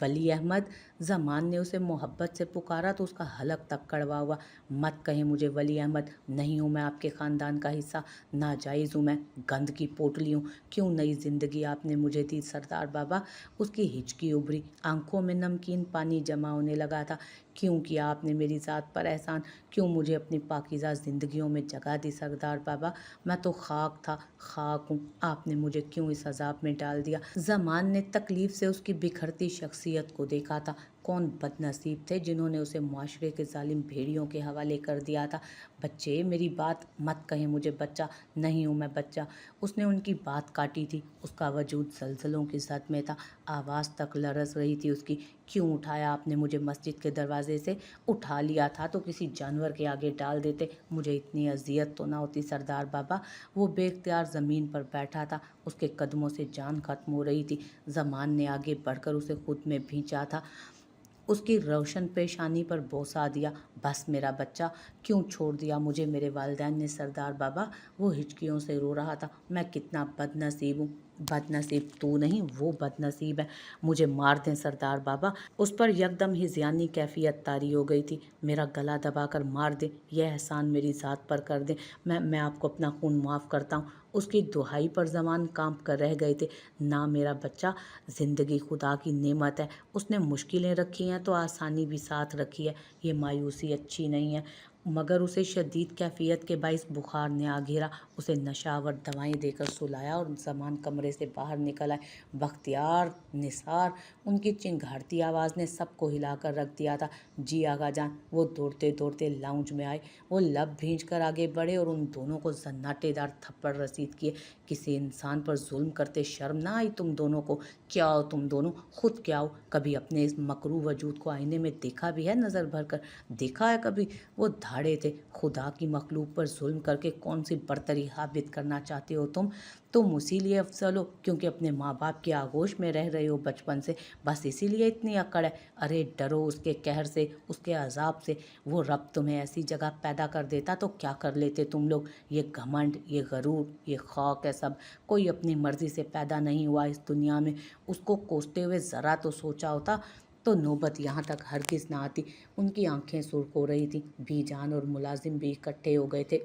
वली अहमद। ज़मान ने उसे मोहब्बत से पुकारा तो उसका हलक तक कड़वा हुआ। मत कहें मुझे वली अहमद, नहीं हूँ मैं आपके ख़ानदान का हिस्सा, नाजायज़ हूँ मैं, गंद की पोटली हूँ। क्यों नई ज़िंदगी आपने मुझे दी सरदार बाबा? उसकी हिचकी उभरी, आंखों में नमकीन पानी जमा होने लगा था। क्यों किया आपने मेरी ज़ात पर एहसान? क्यों मुझे अपनी पाकीज़ा ज़िंदगियों में जगह दी सरदार बाबा? मैं तो खाक था, खाक हूँ, आपने मुझे क्यों इस अज़ाब में डाल दिया? ज़मान ने तकलीफ़ से उसकी बिखरती शख्सियत को देखा था। कौन बदनसीब थे जिन्होंने उसे मुआशरे के ज़ालिम भेड़ियों के हवाले कर दिया था। बच्चे, मेरी बात मत कहें मुझे बच्चा, नहीं हूँ मैं बच्चा। उसने उनकी बात काटी थी। उसका वजूद ज़लज़लों की ज़द में था, आवाज़ तक लरज़ रही थी उसकी। क्यों उठाया आपने मुझे मस्जिद के दरवाजे से? उठा लिया था तो किसी जानवर के आगे डाल देते, मुझे इतनी अजियत तो ना होती सरदार बाबा। वो बेख्तियार ज़मीन पर बैठा था, उसके कदमों से जान खत्म हो रही थी। ज़मान ने आगे बढ़कर उसे खुद में भींचा था, उसकी रोशन पेशानी पर बोसा दिया। बस मेरा बच्चा, क्यों छोड़ दिया मुझे मेरे वालिदैन ने सरदार बाबा? वो हिचकियों से रो रहा था। मैं कितना बदनसीब हूँ। बदनसीब तू नहीं, वो बदनसीब है। मुझे मार दें सरदार बाबा। उस पर यकदम ही ज़ियानी कैफियत तारी हो गई थी। मेरा गला दबाकर मार दें, यह एहसान मेरी ज़ात पर कर दें। मैं आपको अपना खून माफ़ करता हूँ। उसकी दुहाई पर ज़मान कांप कर रह गए थे। ना मेरा बच्चा, ज़िंदगी खुदा की नेमत है, उसने मुश्किलें रखी हैं तो आसानी भी साथ रखी है। ये मायूसी अच्छी नहीं है। मगर उसे शदीद कैफियत के बाइस बुखार ने आ घेरा। उसे नशावर दवाएं देकर सुलाया और ज़मान कमरे से बाहर निकल आए। बख्तियार, निसार, उनकी चिंगारती आवाज़ ने सबको हिलाकर रख दिया था। जी आगा जान। वो दौड़ते दौड़ते लाउंज में आए। वो लब भींच कर आगे बढ़े और उन दोनों को जन्नाटेदार थप्पड़ रसीद किए। किसी इंसान पर जुल्म करते शर्म ना आई तुम दोनों को? क्या हो तुम दोनों? खुद क्या हो? कभी अपने इस मकरू वजूद को आईने में देखा भी है नज़र भर कर? देखा है कभी? वो धाड़े थे। खुदा की मखलूक पर जुल्म करके कौन सी बरतरी हाबित करना चाहते हो तुम? तुम इसीलिए अफजल हो क्योंकि अपने माँ बाप के आगोश में रह रहे हो बचपन से, बस इसीलिए इतनी अकड़ है? अरे डरो उसके कहर से, उसके अजाब से। वो रब तुम्हें ऐसी जगह पैदा कर देता तो क्या कर लेते तुम लोग? ये घमंड, ये गरूर, ये खौक है सब। कोई अपनी मर्जी से पैदा नहीं हुआ इस दुनिया में। उसको कोसते हुए ज़रा तो सोचा होता तो नौबत यहाँ तक हरगिज़ ना आती। उनकी आंखें सुर्ख हो रही थी। बीजान और मुलाजिम भी इकट्ठे हो गए थे।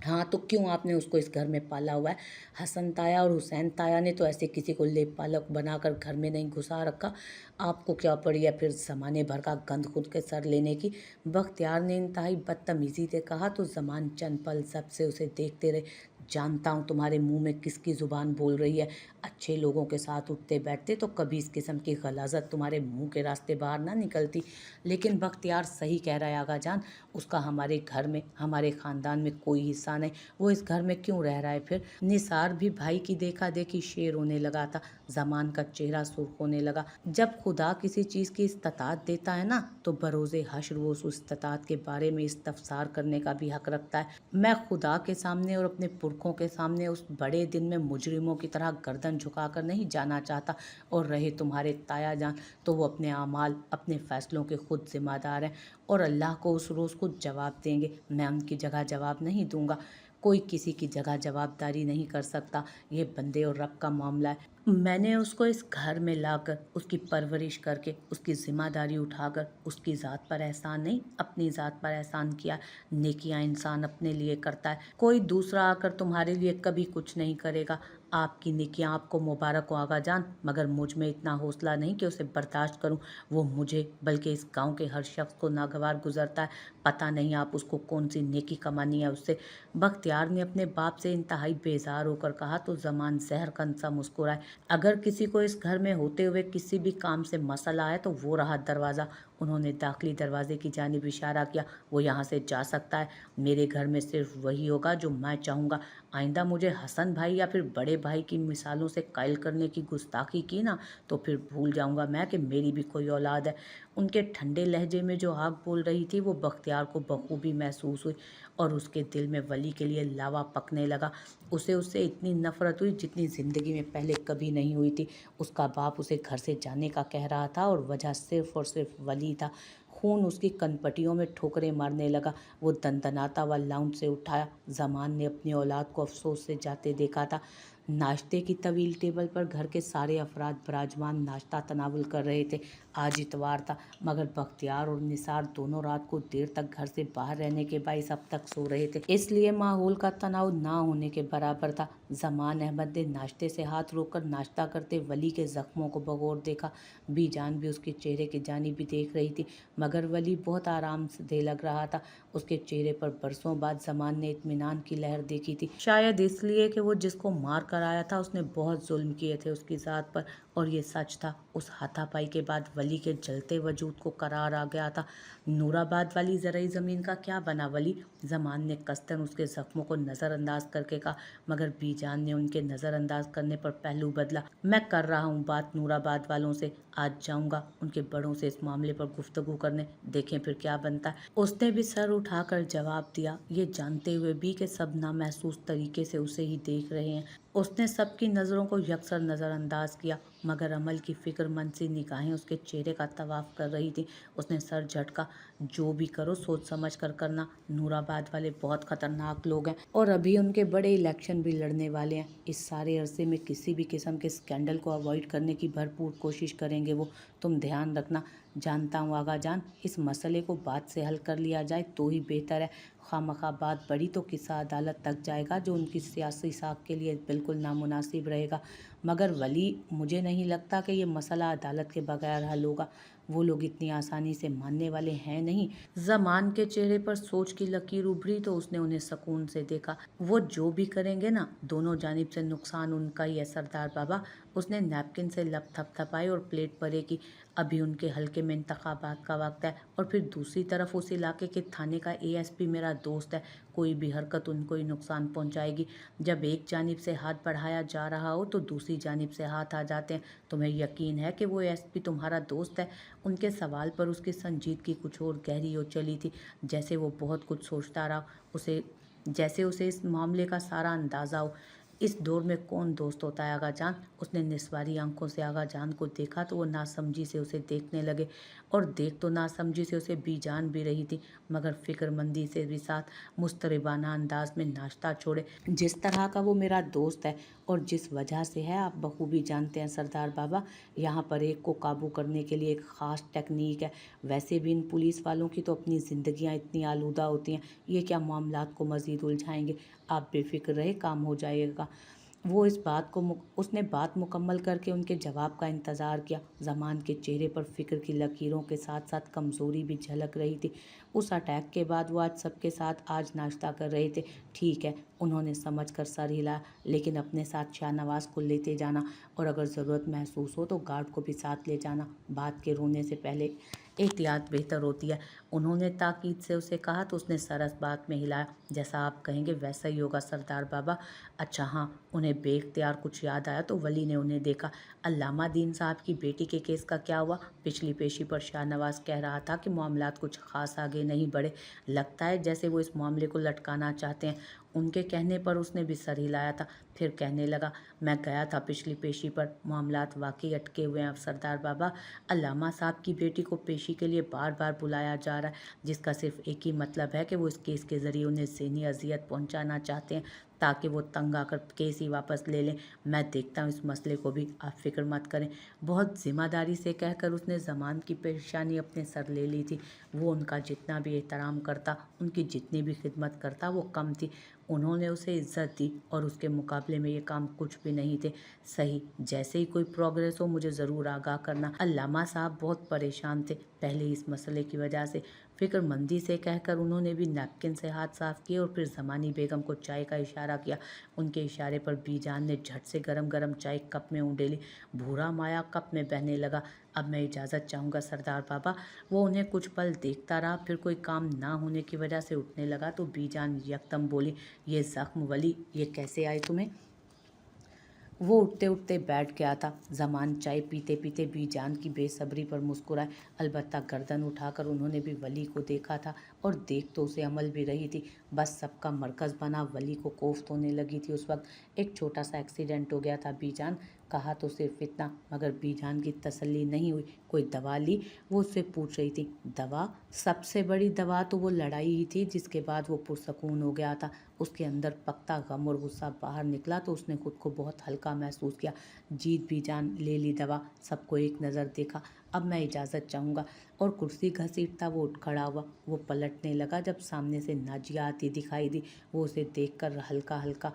हाँ तो क्यों आपने उसको इस घर में पाला हुआ है? हसन ताया और हुसैन ताया ने तो ऐसे किसी को लेप पालक बनाकर घर में नहीं घुसा रखा। आपको क्या पड़ी है फिर ज़माने भर का गंद खुद के सर लेने की? बख्तियार ने इंतहाई बदतमीज़ी से कहा तो ज़मान चंद पल सब से उसे देखते रहे। जानता हूँ तुम्हारे मुंह में किसकी ज़ुबान बोल रही है। अच्छे लोगों के साथ उठते बैठते तो कभी इस किस्म की गलाजत तुम्हारे मुंह के रास्ते बाहर ना निकलती। लेकिन बख्तियार सही कह रहा है आगा जान, उसका हमारे घर में, हमारे ख़ानदान में कोई हिस्सा नहीं। वो इस घर में क्यों रह रहा है फिर? निसार भी भाई की देखा देखी शेर होने लगा था। ज़मान का चेहरा सुर्ख होने लगा। जब खुदा किसी चीज़ की इस्तात देता है ना तो बरोज़े हश्र वो उस इस्तात के बारे में इस्तफसार करने का भी हक रखता है। मैं खुदा के सामने और अपने पुरखों के सामने उस बड़े दिन में मुजरिमों की तरह गर्दन झुकाकर नहीं जाना चाहता। और रहे तुम्हारे ताया जान, तो वो अपने आमाल, अपने फ़ैसलों के खुद ज़िम्मेदार हैं और अल्लाह को उस रोज़ खुद जवाब देंगे। मैं उनकी जगह जवाब नहीं दूंगा। कोई किसी की जगह जवाबदारी नहीं कर सकता। ये बंदे और रब का मामला है। मैंने उसको इस घर में लाकर, उसकी परवरिश करके, उसकी ज़िम्मेदारी उठाकर उसकी ज़ात पर एहसान नहीं, अपनी ज़ात पर एहसान किया। नेकियां इंसान अपने लिए करता है, कोई दूसरा आकर तुम्हारे लिए कभी कुछ नहीं करेगा। आपकी नेकियां आपको मुबारक हो आगा जान, मगर मुझ में इतना हौसला नहीं कि उसे बर्दाश्त करूं। वो मुझे बल्कि इस गांव के हर शख्स को नागवार गुजरता है। पता नहीं आप उसको कौन सी नेकी कमानी है उससे। बख्तियार ने अपने बाप से इंतहाई बेजार होकर कहा तो ज़मान जहरकंद सा मुस्कुराए। अगर किसी को इस घर में होते हुए किसी भी काम से मसला है तो वो रहा दरवाज़ा। उन्होंने दाखिली दरवाजे की जानिब इशारा किया। वो यहाँ से जा सकता है। मेरे घर में सिर्फ वही होगा जो मैं चाहूँगा। आइंदा मुझे हसन भाई या फिर बड़े भाई की मिसालों से कायल करने की गुस्ताखी की ना तो फिर भूल जाऊँगा मैं कि मेरी भी कोई औलाद है। उनके ठंडे लहजे में जो आग बोल रही थी वो बख्तियार को बखूबी महसूस हुई और उसके दिल में वली के लिए लावा पकने लगा। उसे उससे इतनी नफरत हुई जितनी ज़िंदगी में पहले कभी नहीं हुई थी। उसका बाप उसे घर से जाने का कह रहा था और वजह सिर्फ और सिर्फ वली था। खून उसकी कनपटियों में ठोकरें मारने लगा। वो दनदनाता हुआ लाउंज से उठाया। ज़मान ने अपनी औलाद को अफसोस से जाते देखा था। नाश्ते की तवील टेबल पर घर के सारे अफराद विराजमान नाश्ता तनावुल कर रहे थे। आज इतवार था, मगर बख्तियार और निसार दोनों रात को देर तक घर से बाहर रहने के बाइस अब तक सो रहे थे, इसलिए माहौल का तनाव ना होने के बराबर था। जमान अहमद ने नाश्ते से हाथ रोककर नाश्ता करते वली के जख्मों को बगौर देखा। बीजान भी उसके चेहरे की जानिब भी देख रही थी, मगर वली बहुत आराम से दे लग रहा था। उसके चेहरे पर बरसों बाद जमान ने इत्मीनान की लहर देखी थी, शायद इसलिए कि वो जिसको मार कर आया था उसने बहुत जुल्म किए थे उसकी ज़ात पर, और ये सच था। उस हाथापाई के बाद वली के जलते वजूद को करार आ गया था। नूराबाद वाली ज़रई ज़मीन का क्या बना वली? जमान ने कस्तन उसके ज़ख्मों को नज़रअंदाज करके कहा, मगर बीजान ने उनके नज़रअंदाज करने पर पहलू बदला। मैं कर रहा हूँ बात नूराबाद वालों से, आज जाऊँगा उनके बड़ों से इस मामले पर गुफ्तगू करने, देखें फिर क्या बनता है। उसने भी सर उठाकर जवाब दिया, ये जानते हुए भी कि सब नामहसूस तरीके से उसे ही देख रहे हैं। उसने सबकी नज़रों को यकसर नज़रअंदाज किया, मगर अमल की फिक्रमंद सी निगाहें उसके चेहरे का तवाफ कर रही थी। उसने सर झटका, जो भी करो सोच समझ कर करना। नूराबाद वाले बहुत खतरनाक लोग हैं और अभी उनके बड़े इलेक्शन भी लड़ने वाले हैं। इस सारे अरसे में किसी भी किस्म के स्कैंडल को अवॉइड करने की भरपूर कोशिश करेंगे वो, तुम ध्यान रखना। जानता हूँ आगा जान, इस मसले को बात से हल कर लिया जाए तो ही बेहतर है। खामखा बात बड़ी तो किस्सा अदालत तक जाएगा, जो उनकी सियासी साख के लिए बिल्कुल नामुनासिब रहेगा। मगर वली, मुझे नहीं लगता कि ये मसला अदालत के बगैर हल होगा। वो लोग इतनी आसानी से मानने वाले हैं नहीं। जमान के चेहरे पर सोच की लकीर उभरी तो उसने उन्हें सुकून से देखा। वो जो भी करेंगे ना, दोनों जानिब से नुकसान उनका ही है सरदार बाबा। उसने नैपकिन से लब थपथपाई और प्लेट परे की। अभी उनके हल्के में इंतखाबात का वक्त है, और फिर दूसरी तरफ उस इलाके के थाने का एएसपी मेरा दोस्त है। कोई भी हरकत उनको ही नुकसान पहुंचाएगी। जब एक जानिब से हाथ बढ़ाया जा रहा हो तो दूसरी जानिब से हाथ आ जाते हैं। तुम्हें यकीन है कि वो एएसपी तुम्हारा दोस्त है? उनके सवाल पर उसकी संजीदगी कुछ और गहरी हो चली थी, जैसे वो बहुत कुछ सोचता रहा, जैसे उसे इस मामले का सारा अंदाजा हो। इस दौर में कौन दोस्त होता है आगा जान? उसने निस्वारी आंखों से आगा जान को देखा तो वो नासमझी से उसे देखने लगे, और देख तो नासमझी से उसे बीजान भी रही थी, मगर फिक्रमंदी से भी साथ मुस्तरिबाना अंदाज में नाश्ता छोड़े। जिस तरह का वो मेरा दोस्त है और जिस वजह से है आप बखूबी जानते हैं सरदार बाबा। यहाँ पर एक को काबू करने के लिए एक ख़ास टेक्निक है। वैसे भी इन पुलिस वालों की तो अपनी ज़िंदगियाँ इतनी आलूदा होती हैं, ये क्या मामलात को मज़ीद उलझाएंगे। आप बेफिक्र रहे, काम हो जाएगा। वो इस बात को उसने बात मुकम्मल करके उनके जवाब का इंतज़ार किया। जमान के चेहरे पर फिक्र की लकीरों के साथ साथ कमज़ोरी भी झलक रही थी। उस अटैक के बाद वो आज सबके साथ आज नाश्ता कर रहे थे। ठीक है, उन्होंने समझ कर सर हिलाया, लेकिन अपने साथ शाहनवाज को लेते जाना, और अगर ज़रूरत महसूस हो तो गार्ड को भी साथ ले जाना। बात के रोने से पहले एहतियात बेहतर होती है। उन्होंने ताकीद से उसे कहा तो उसने सर इस बात में हिलाया। जैसा आप कहेंगे वैसा ही होगा सरदार बाबा। अच्छा हाँ, उन्हें बेख्तियार कुछ याद आया तो वली ने उन्हें देखा। अल्लामा दीन साहब की बेटी के केस का क्या हुआ? पिछली पेशी पर शाहनवाज कह रहा था कि मामलात कुछ खास आगे नहीं बढ़े। लगता है जैसे वो इस मामले को लटकाना चाहते हैं। उनके कहने पर उसने भी सर हिलाया था। फिर कहने लगा, मैं गया था पिछली पेशी पर, मामलात वाकई अटके हुए हैं सरदार बाबा। अल्लामा साहब की बेटी को पेशी के लिए बार बार बुलाया जा रहा है, जिसका सिर्फ एक ही मतलब है कि वो इस केस के ज़रिए उन्हें ज़हनी अजियत पहुंचाना चाहते हैं, ताकि वो तंग आकर केस ही वापस ले लें। मैं देखता हूँ इस मसले को भी, आप फिक्र मत करें। बहुत जिम्मेदारी से कहकर उसने जमान की परेशानी अपने सर ले ली थी। वो उनका जितना भी एहतराम करता, उनकी जितनी भी खिदमत करता, वो कम थी। उन्होंने उसे इज्जत दी और उसके मुकाबले में ये काम कुछ भी नहीं थे। सही, जैसे ही कोई प्रोग्रेस हो मुझे ज़रूर आगाह करना। अल्लामा साहब बहुत परेशान थे पहले इस मसले की वजह से। फिक्रमंदी से कहकर उन्होंने भी नैपकिन से हाथ साफ किए और फिर ज़मानी बेगम को चाय का इशारा किया। उनके इशारे पर बीजान ने झट से गरम गरम चाय कप में उंडेली। भूरा माया कप में बहने लगा। अब मैं इजाज़त चाहूँगा सरदार बाबा। वो उन्हें कुछ पल देखता रहा, फिर कोई काम ना होने की वजह से उठने लगा तो बीजान यकदम बोली, ये ज़ख्म वली, ये कैसे आए तुम्हें? वो उठते उठते बैठ गया था। जमान चाय पीते पीते बीजान की बेसब्री पर मुस्कुराए। अलबत्ता गर्दन उठाकर उन्होंने भी वली को देखा था, और देख तो उसे अमल भी रही थी। बस सबका मरकज़ बना वली को कोफ्त होने लगी थी। उस वक्त एक छोटा सा एक्सीडेंट हो गया था बीजान, कहा तो सिर्फ इतना, मगर बीजान की तसल्ली नहीं हुई। कोई दवा ली? वो उससे पूछ रही थी। दवा? सबसे बड़ी दवा तो वो लड़ाई ही थी जिसके बाद वो पुरसकून हो गया था। उसके अंदर पकता गम और गुस्सा बाहर निकला तो उसने खुद को बहुत हल्का महसूस किया। जीत बीजान ले ली दवा, सबको एक नज़र देखा। अब मैं इजाज़त चाहूँगा। और कुर्सी घसीटता वो उठ खड़ा हुआ। वो पलटने लगा जब सामने से नाजिया आती दिखाई दी। वो उसे देखकर हल्का हल्का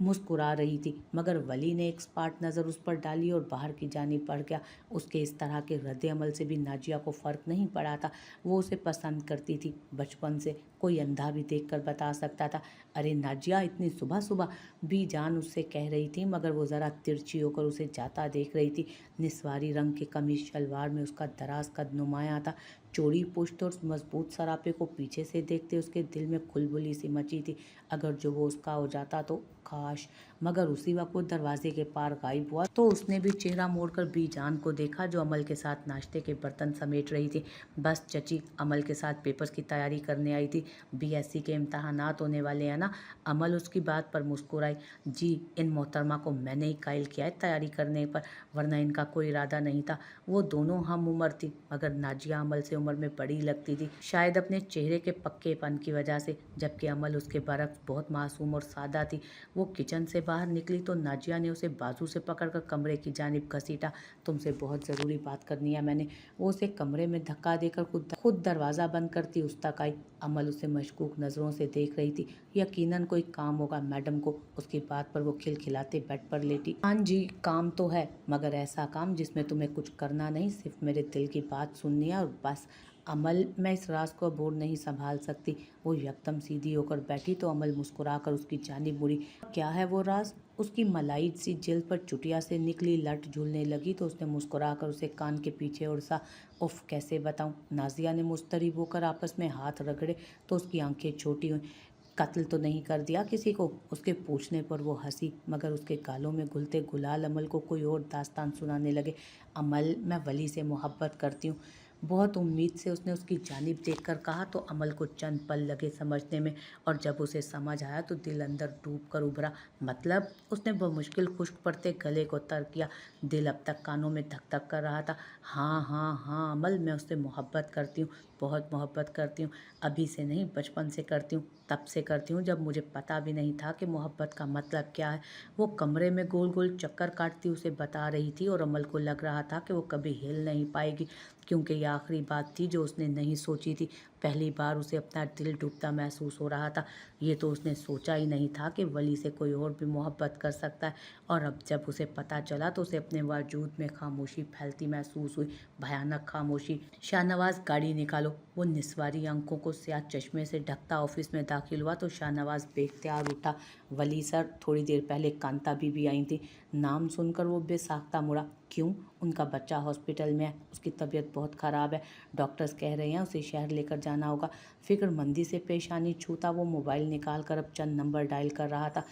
मुस्कुरा रही थी, मगर वली ने एक स्पाट नज़र उस पर डाली और बाहर की जानिब बढ़ गया। उसके इस तरह के रद्द-ए-अमल से भी नाजिया को फ़र्क नहीं पड़ा था। वो उसे पसंद करती थी बचपन से, कोई अंधा भी देखकर बता सकता था। अरे नाजिया, इतनी सुबह सुबह? बीजान उससे कह रही थी, मगर वो ज़रा तिरछी होकर उसे जाता देख रही थी। निस्वारी रंग के कमीज शलवार में उसका दराज कद नुमाया था। चौड़ी पुश्त और मजबूत सरापे को पीछे से देखते उसके दिल में खुलबुली सी मची थी। अगर जो वो उसका हो जाता तो काश। मगर उसी वक्त वो दरवाजे के पार गायब हुआ तो उसने भी चेहरा मोड़कर बीजान को देखा, जो अमल के साथ नाश्ते के बर्तन समेट रही थी। बस चची, अमल के साथ पेपर्स की तैयारी करने आई थी। बीएससी के इम्तहानात होने वाले हैं ना? अमल उसकी बात पर मुस्कुराई। जी, इन मोहतरमा को मैंने ही कायल किया है तैयारी करने पर, वरना इनका कोई इरादा नहीं था। वो दोनों हम उम्र थी, मगर नाजिया अमल से उम्र में बड़ी लगती थी, शायद अपने चेहरे के पक्केपन की वजह से, जबकि अमल उसके बरक्स बहुत मासूम और सादा थी। वो किचन से बाहर निकली तो नाजिया ने उसे बाजू से पकड़कर कमरे की जानिब घसीटा। तुमसे बहुत ज़रूरी बात करनी है मैंने। वो उसे कमरे में धक्का देकर खुद दरवाज़ा बंद करती उस तक आई। अमल उसे मशकूक नज़रों से देख रही थी। यकीनन कोई काम होगा मैडम को। उसकी बात पर वो खिलखिलाते बेड पर लेटी। हाँ जी, काम तो है, मगर ऐसा काम जिसमें तुम्हें कुछ करना नहीं, सिर्फ मेरे दिल की बात सुननी है और बस। अमल, मैं इस राज को अब और नहीं संभाल सकती। वो यकदम सीधी होकर बैठी तो अमल मुस्कुराकर उसकी जानिब मुड़ी। क्या है वो राज? उसकी मलाई सी जिल्द पर चुटिया से निकली लट झूलने लगी तो उसने मुस्कुराकर उसे कान के पीछे उड़सा। उफ, कैसे बताऊं? नाजिया ने मुस्तरिब होकर आपस में हाथ रगड़े तो उसकी आंखें छोटी हुई। कत्ल तो नहीं कर दिया किसी को? उसके पूछने पर वो हंसी, मगर उसके गालों में घुलते गुलाल अमल को कोई और दास्तान सुनाने लगे। अमल, मैं वली से मोहब्बत करती हूँ। बहुत उम्मीद से उसने उसकी जानिब देखकर कहा तो अमल को चंद पल लगे समझने में, और जब उसे समझ आया तो दिल अंदर डूब कर उभरा। मतलब? उसने बमुश्किल खुश्क पड़ते गले को तर किया। दिल अब तक कानों में धक धक कर रहा था। हाँ हाँ हाँ अमल, मैं उससे मोहब्बत करती हूँ, बहुत मोहब्बत करती हूँ। अभी से नहीं, बचपन से करती हूँ। तब से करती हूँ जब मुझे पता भी नहीं था कि मोहब्बत का मतलब क्या है। वो कमरे में गोल गोल चक्कर काटती उसे बता रही थी और अमल को लग रहा था कि वो कभी हिल नहीं पाएगी, क्योंकि ये आखिरी बात थी जो उसने नहीं सोची थी। पहली बार उसे अपना दिल डूबता महसूस हो रहा था। ये तो उसने सोचा ही नहीं था कि वली से कोई और भी मोहब्बत कर सकता है, और अब जब उसे पता चला तो उसे अपने वजूद में खामोशी फैलती महसूस हुई, भयानक खामोशी। शाहनवाज, गाड़ी निकालो। वो निस्वारी आंखों को स्याह चश्मे से ढकता ऑफिस में दाखिल हुआ तो शाहनवाज बेख्तियार उठा। वली सर, थोड़ी देर पहले कांता बीबी आई थी। नाम सुनकर वो बेसाख्ता मुड़ा। क्यों? उनका बच्चा हॉस्पिटल में है, उसकी तबीयत बहुत ख़राब है, डॉक्टर्स कह रहे हैं उसे शहर लेकर जाना होगा। फिक्रमंदी से पेशानी छूता वो मोबाइल निकाल कर अब चंद नंबर डायल कर रहा था।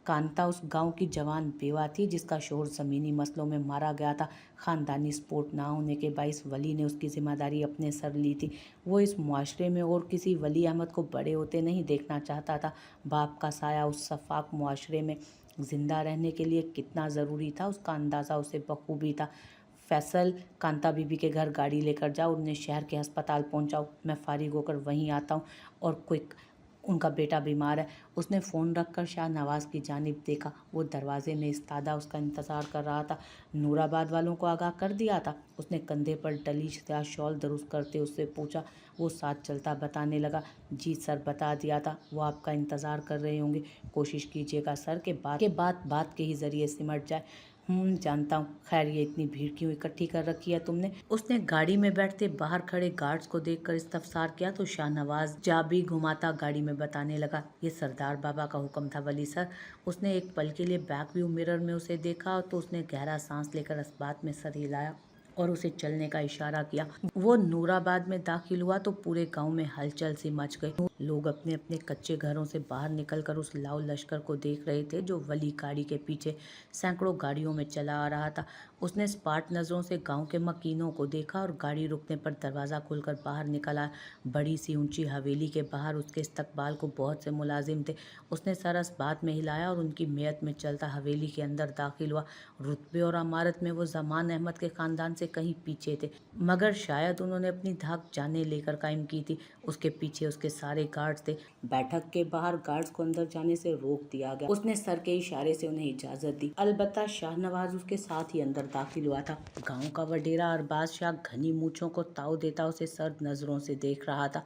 कांता उस गांव की जवान बेवा थी जिसका शोहर ज़मीनी मसलों में मारा गया था। ख़ानदानी सपोर्ट ना होने के बाइस वली ने उसकी जिम्मेदारी अपने सर ली थी। वो इस मुआशरे में और किसी वली अहमद को बड़े होते नहीं देखना चाहता था। बाप का साया उस शफाक मुआशरे में ज़िंदा रहने के लिए कितना ज़रूरी था, उसका अंदाज़ा उसे बखूबी था। फैसल, कांता बीबी के घर गाड़ी लेकर जाओ, उन्हें शहर के अस्पताल पहुंचाओ, मैं फारिग होकर वहीं आता हूं। और क्विक, उनका बेटा बीमार है। उसने फ़ोन रखकर शाहनवाज की जानिब देखा। वो दरवाजे में इस्तादा उसका इंतज़ार कर रहा था। नूराबाद वालों को आगाह कर दिया था? उसने कंधे पर डली स्याह शॉल दुरुस्त करते उससे पूछा। वो साथ चलता बताने लगा। जी सर, बता दिया था, वो आपका इंतज़ार कर रहे होंगे। कोशिश कीजिएगा सर के बात के ही ज़रिए सिमट जाए। जानता हूँ। खैर, ये इतनी भीड़ क्यों इकट्ठी कर रखी है तुमने? उसने गाड़ी में बैठते बाहर खड़े गार्ड्स को देखकर इस्तफसार किया तो शाहनवाज चाबी घुमाता गाड़ी में बताने लगा। ये सरदार बाबा का हुक्म था वली सर। उसने एक पल के लिए बैक व्यू मिरर में उसे देखा तो उसने गहरा सांस लेकर इस बात में सर हिलाया और उसे चलने का इशारा किया। वो नूराबाद में दाखिल हुआ तो पूरे गांव में हलचल सी मच गई। लोग अपने अपने कच्चे घरों से बाहर निकलकर उस लाओ लश्कर को देख रहे थे जो वली गाड़ी के पीछे सैकड़ों गाड़ियों में चला आ रहा था। उसने स्पाट नज़रों से गांव के मकीनों को देखा और गाड़ी रुकने पर दरवाज़ा खोलकर बाहर निकल आया। बड़ी सी ऊंची हवेली के बाहर उसके इस्तकबाल को बहुत से मुलाजिम थे। उसने सर इस बात में हिलाया और उनकी मैयत में चलता हवेली के अंदर दाखिल हुआ। रुतबे और अमारत में वो ज़मान अहमद के ख़ानदान से कहीं पीछे थे, मगर शायद उन्होंने अपनी धाक जाने लेकर कायम की थी। उसके पीछे उसके सारे गार्ड्स थे। बैठक के बाहर गार्ड्स को अंदर जाने से रोक दिया गया। उसने सर के इशारे से उन्हें इजाज़त दी। अलबत्ता शाहनवाज उसके साथ ही अंदर दाखिल हुआ था। गांव का वडेरा अरबाज शाह घनी मूछों को ताव देता उसे सर्द नज़रों से देख रहा था।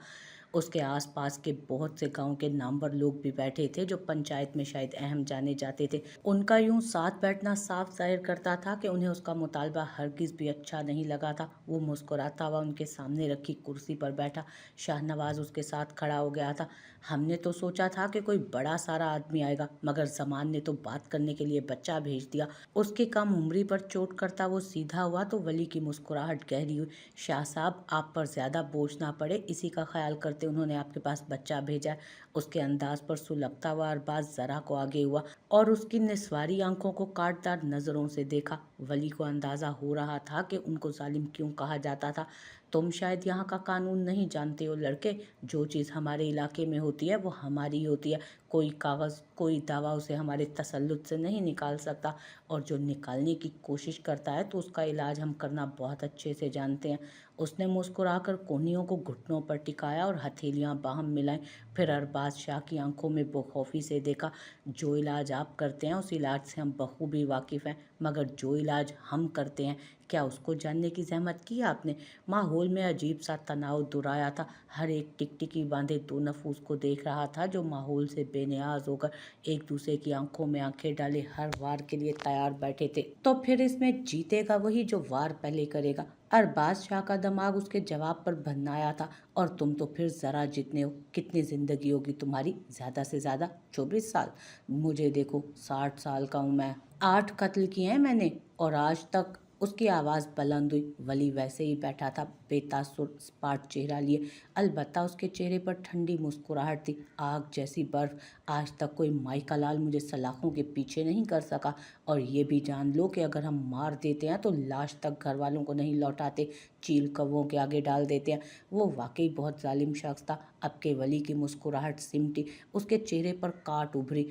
उसके आसपास के बहुत से गांव के नामवर लोग भी बैठे थे जो पंचायत में शायद अहम जाने जाते थे। उनका यूं साथ बैठना साफ जाहिर करता था कि उन्हें उसका मुतालबा हरगिज़ भी अच्छा नहीं लगा था। वो मुस्कुराता हुआ उनके सामने रखी कुर्सी पर बैठा। शाहनवाज उसके साथ खड़ा हो गया था। हमने तो सोचा था कि कोई बड़ा सारा आदमी आएगा, मगर जमान ने तो बात करने के लिए बच्चा भेज दिया। उसकी कम उम्री पर चोट करता वो सीधा हुआ तो वली की मुस्कुराहट गहरी हुई। शाह साहब, आप पर ज्यादा बोझ ना पड़े, इसी का ख्याल करते उन्होंने आपके पास बच्चा भेजा है। उसके अंदाज पर सुलगता हुआ अरबाज जरा को आगे हुआ और उसकी निस्वारी आंखों को काटदार नजरों से देखा। वली को अंदाजा हो रहा था कि उनको जालिम क्यों कहा जाता था। तुम शायद यहाँ का कानून नहीं जानते हो लड़के। जो चीज़ हमारे इलाके में होती है वो हमारी होती है। कोई कागज़, कोई दावा उसे हमारे तसल्लुत से नहीं निकाल सकता, और जो निकालने की कोशिश करता है तो उसका इलाज हम करना बहुत अच्छे से जानते हैं। उसने मुस्कुराकर कोहनियों को घुटनों पर टिकाया और हथेलियां बाहम मिलाई। फिर अरबाज शाह की आंखों में बेखौफी से देखा। जो इलाज आप करते हैं उस इलाज से हम बखूबी वाकिफ़ हैं, मगर जो इलाज हम करते हैं क्या उसको जानने की जहमत की आपने? माहौल में अजीब सा तनाव दुराया था। हर एक टिकटिकी बांधे दो नफूस को देख रहा था जो माहौल से बेनियाज होकर एक दूसरे की आंखों में आंखें डाले हर वार के लिए तैयार बैठे थे। तो फिर इसमें जीतेगा वही जो वार पहले करेगा। अरबाज शाह का दिमाग उसके जवाब पर भन्नाया था। और तुम तो फिर जरा जितने हो। कितनी जिंदगी होगी तुम्हारी? ज्यादा से ज्यादा 24 साल। मुझे देखो, 60 साल का हूं मैं। 8 कत्ल किए हैं मैंने, और आज तक। उसकी आवाज़ बुलंद हुई। वली वैसे ही बैठा था, बेतासुर सपाट चेहरा लिए। अलबत्ता उसके चेहरे पर ठंडी मुस्कुराहट थी, आग जैसी बर्फ। आज तक कोई माइका लाल मुझे सलाखों के पीछे नहीं कर सका। और ये भी जान लो कि अगर हम मार देते हैं तो लाश तक घर वालों को नहीं लौटाते, चील कौवों के आगे डाल देते हैं। वो वाकई बहुत जालिम शख्स था। अब के वली की मुस्कुराहट सिमटी, उसके चेहरे पर काट उभरी।